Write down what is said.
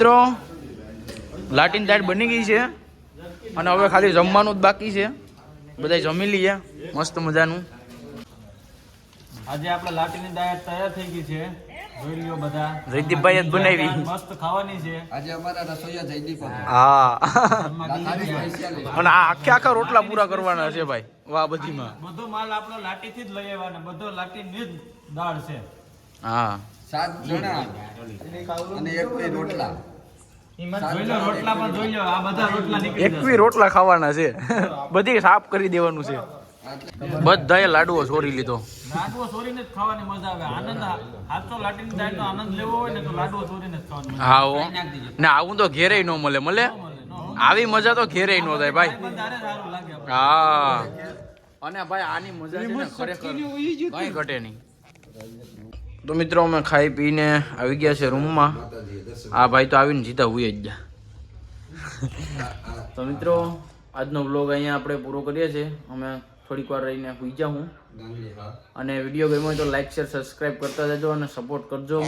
મિત્રો લાટીન દાળ બની ગઈ છે અને હવે ખાલી જમવાનું જ બાકી છે. બધા જમી લઈએ મસ્ત મજાનું. આજે આપણે લાટીની દાળ તૈયાર થઈ ગઈ છે. જોઈ લ્યો બધા. જયદીપભાઈ જ બનાવી. મસ્ત ખાવાની છે. આજે અમારા રસોઈયા જયદીપ હા અને આ આખા રોટલા પૂરા કરવાના છે ભાઈ. વાહ બધીમાં બધો માલ આપણો લાટીથી જ લઈ આવવાનો. બધો લાટીની જ દાળ છે. હા 7 જણા અને એક બે રોટલા. જોઈ લો રોટલા પણ જોઈ લો. આ બધા રોટલા નીકળી જશે. 21 રોટલા ખાવાના છે. બધી સાફ કરી દેવાનું છે. બધાએ લાડવો છોરી લીધો. લાડવો ચોરીને જ ખાવાની મજા આવે. આનંદ હાચો લાટીની દાળનો આનંદ લેવો હોય ને તો લાડવો ચોરીને જ ખાવાની મજા હા હો ને આવું તો ઘેરેય ન મળે. મળે આવી મજા તો ઘેરેય ન થાય ભાઈ. આવે. વધારે સારું લાગે આપણે. હા અને ભાઈ આની મજા છે ને ખરેખર કઈ ઘટે નહીં. તો મિત્રો અમે ખાઈ પીને આવી ગયા છે રૂમમાં. આ ભાઈ તો આવીને જીતા હુઈ જ ગયા. તો મિત્રો આજનો વ્લોગ અહીંયા આપણે પૂરો કરીએ છીએ. અમે થોડીક વાર રહીને હુઈ જાઉં. અને વિડીયો ગમ્યો હોય તો લાઈક શેર સબસ્ક્રાઈબ કરતા જજો અને સપોર્ટ કરજો.